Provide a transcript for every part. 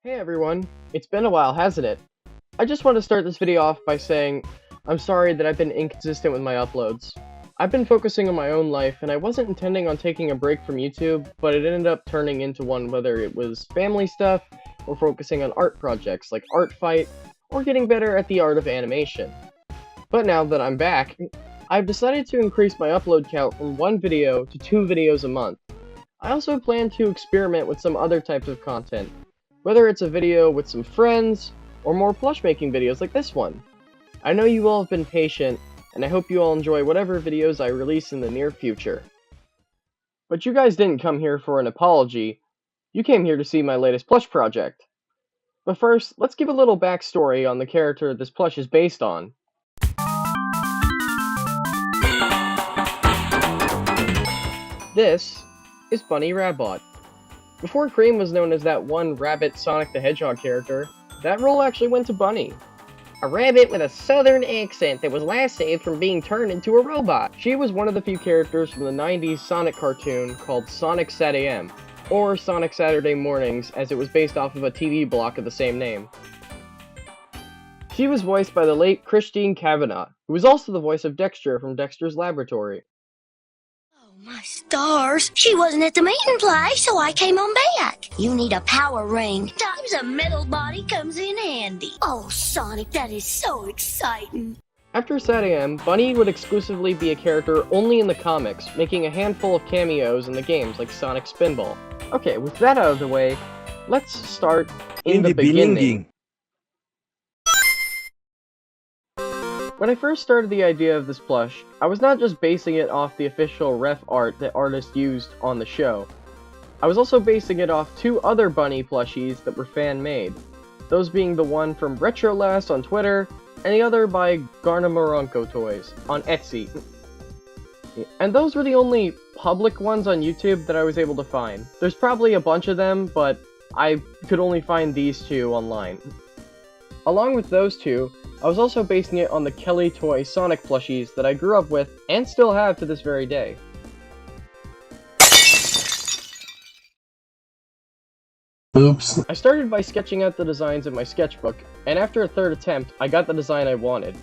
Hey everyone, it's been a while, hasn't it? I just want to start this video off by saying I'm sorry that I've been inconsistent with my uploads. I've been focusing on my own life, and I wasn't intending on taking a break from YouTube, but it ended up turning into one, whether it was family stuff, or focusing on art projects like Art Fight, or getting better at the art of animation. But now that I'm back, I've decided to increase my upload count from 1 video to 2 videos a month. I also plan to experiment with some other types of content, whether it's a video with some friends, or more plush making videos like this one. I know you all have been patient, and I hope you all enjoy whatever videos I release in the near future. But you guys didn't come here for an apology, you came here to see my latest plush project. But first, let's give a little backstory on the character this plush is based on. This is Bunnie Rabbot. Before Cream was known as that one rabbit Sonic the Hedgehog character, that role actually went to Bunnie. A rabbit with a southern accent that was last saved from being turned into a robot. She was one of the few characters from the 90s Sonic cartoon called SonicSATAM, or Sonic Saturday Mornings, as it was based off of a TV block of the same name. She was voiced by the late Christine Cavanaugh, who was also the voice of Dexter from Dexter's Laboratory. My stars! She wasn't at the main play, so I came on back. You need a power ring. Times a metal body comes in handy. Oh, Sonic, that is so exciting. After SATAM, Bunnie would exclusively be a character only in the comics, making a handful of cameos in the games like Sonic Spinball. Okay, with that out of the way, let's start in the beginning. When I first started the idea of this plush, I was not just basing it off the official ref art that artists used on the show. I was also basing it off 2 other Bunnie plushies that were fan-made, those being the one from RetroLast on Twitter, and the other by Garnamoronko Toys on Etsy. And those were the only public ones on YouTube that I was able to find. There's probably a bunch of them, but I could only find these 2 online. Along with those 2, I was also basing it on the Kelly Toy Sonic plushies that I grew up with and still have to this very day. Oops. I started by sketching out the designs in my sketchbook, and after a 3rd attempt, I got the design I wanted.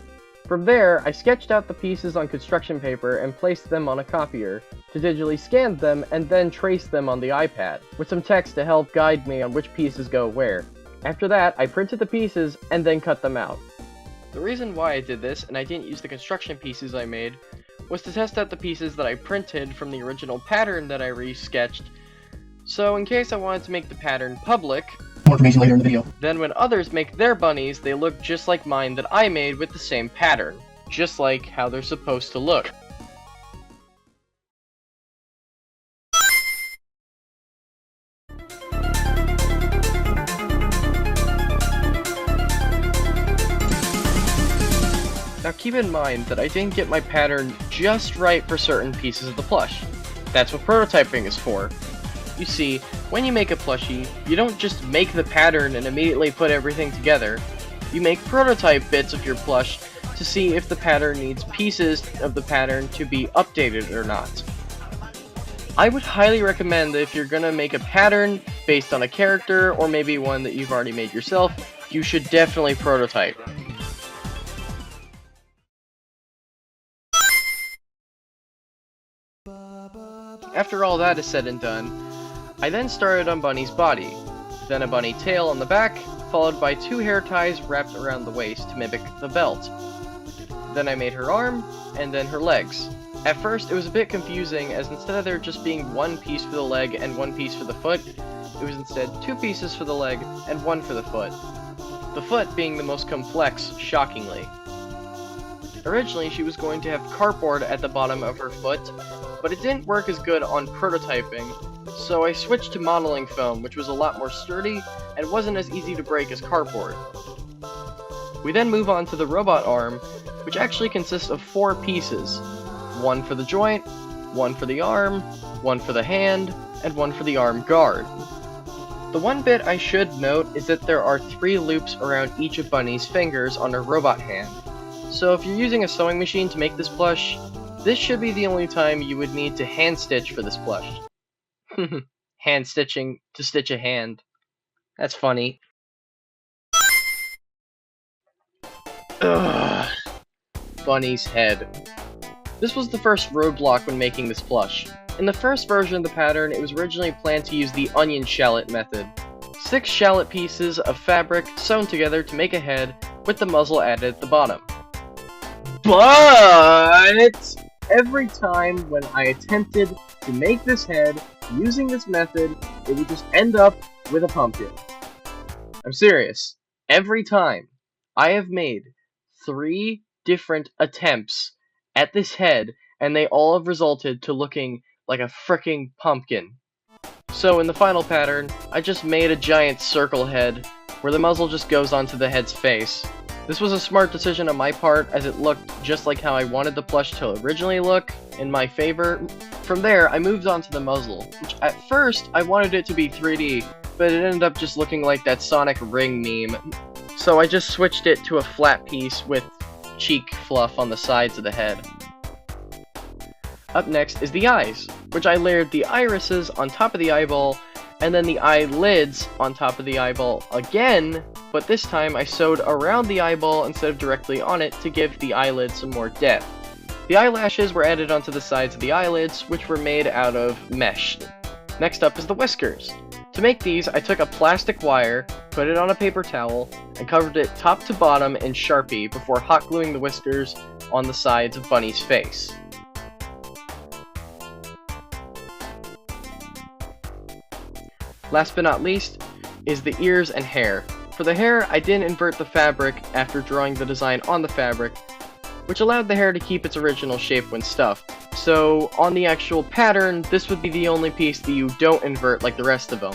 From there, I sketched out the pieces on construction paper and placed them on a copier, to digitally scan them and then trace them on the iPad, with some text to help guide me on which pieces go where. After that, I printed the pieces and then cut them out. The reason why I did this, and I didn't use the construction pieces I made, was to test out the pieces that I printed from the original pattern that I re-sketched, so in case I wanted to make the pattern public, More information later in the video. then when others make their bunnies, they look just like mine that I made with the same pattern, just like how they're supposed to look. Now keep in mind that I didn't get my pattern just right for certain pieces of the plush. That's what prototyping is for. You see, when you make a plushie, you don't just make the pattern and immediately put everything together. You make prototype bits of your plush to see if the pattern needs pieces of the pattern to be updated or not. I would highly recommend that if you're gonna make a pattern based on a character, or maybe one that you've already made yourself, you should definitely prototype. After all that is said and done, I then started on Bunnie's body, then a bunny tail on the back, followed by 2 hair ties wrapped around the waist to mimic the belt. Then I made her arm, and then her legs. At first it was a bit confusing, as instead of there just being 1 piece for the leg and 1 piece for the foot, it was instead 2 pieces for the leg and 1 for the foot. The foot being the most complex, shockingly. Originally she was going to have cardboard at the bottom of her foot, but it didn't work as good on prototyping, so I switched to modeling foam, which was a lot more sturdy and wasn't as easy to break as cardboard. We then move on to the robot arm, which actually consists of 4 pieces. 1 for the joint, 1 for the arm, 1 for the hand, and 1 for the arm guard. The one bit I should note is that there are 3 loops around each of Bunnie's fingers on her robot hand. So if you're using a sewing machine to make this plush, this should be the only time you would need to hand stitch for this plush. Hand stitching to stitch a hand. That's funny. Ugh. Bunnie's head. This was the first roadblock when making this plush. In the first version of the pattern, it was originally planned to use the onion shallot method. 6 shallot pieces of fabric sewn together to make a head, with the muzzle added at the bottom. But every time when I attempted to make this head using this method, it would just end up with a pumpkin. I'm serious. Every time. I have made 3 different attempts at this head, and they all have resulted to looking like a fricking pumpkin. So in the final pattern, I just made a giant circle head, where the muzzle just goes onto the head's face. This was a smart decision on my part, as it looked just like how I wanted the plush to originally look, in my favor. From there, I moved on to the muzzle, which at first, I wanted it to be 3D, but it ended up just looking like that Sonic ring meme. So I just switched it to a flat piece with cheek fluff on the sides of the head. Up next is the eyes, which I layered the irises on top of the eyeball, and then the eyelids on top of the eyeball again, but this time I sewed around the eyeball instead of directly on it to give the eyelid some more depth. The eyelashes were added onto the sides of the eyelids, which were made out of mesh. Next up is the whiskers. To make these, I took a plastic wire, put it on a paper towel, and covered it top to bottom in Sharpie before hot gluing the whiskers on the sides of Bunnie's face. Last but not least is the ears and hair. For the hair, I didn't invert the fabric after drawing the design on the fabric, which allowed the hair to keep its original shape when stuffed. So, on the actual pattern, this would be the only piece that you don't invert like the rest of them.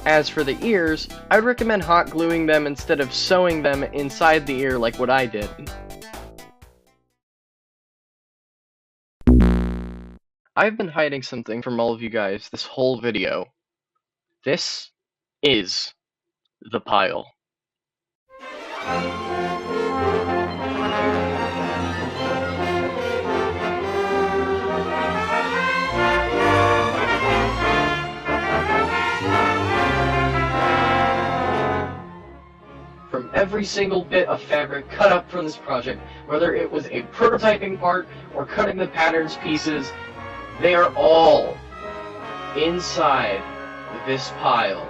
As for the ears, I would recommend hot gluing them instead of sewing them inside the ear like what I did. I've been hiding something from all of you guys this whole video. This is the pile. From every single bit of fabric cut up from this project, whether it was a prototyping part or cutting the pattern's pieces, they are all inside this pile.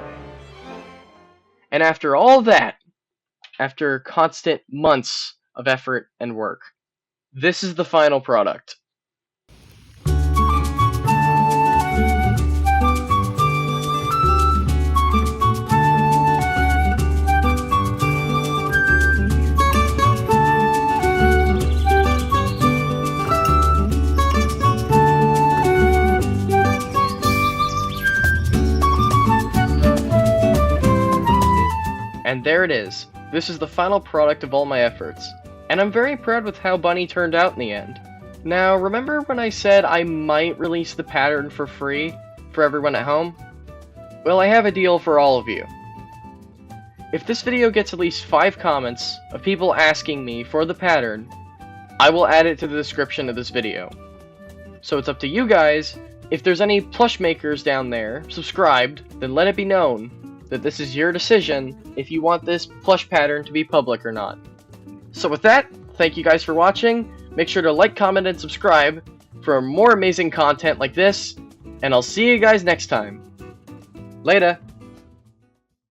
And after all that, after constant months of effort and work, this is the final product. And there it is. This is the final product of all my efforts. And I'm very proud with how Bunnie turned out in the end. Now, remember when I said I might release the pattern for free for everyone at home? Well, I have a deal for all of you. If this video gets at least 5 comments of people asking me for the pattern, I will add it to the description of this video. So it's up to you guys. If there's any plush makers down there subscribed, then let it be known that this is your decision if you want this plush pattern to be public or not. So with that, thank you guys for watching. Make sure to like, comment, and subscribe for more amazing content like this, and I'll see you guys next time. Later!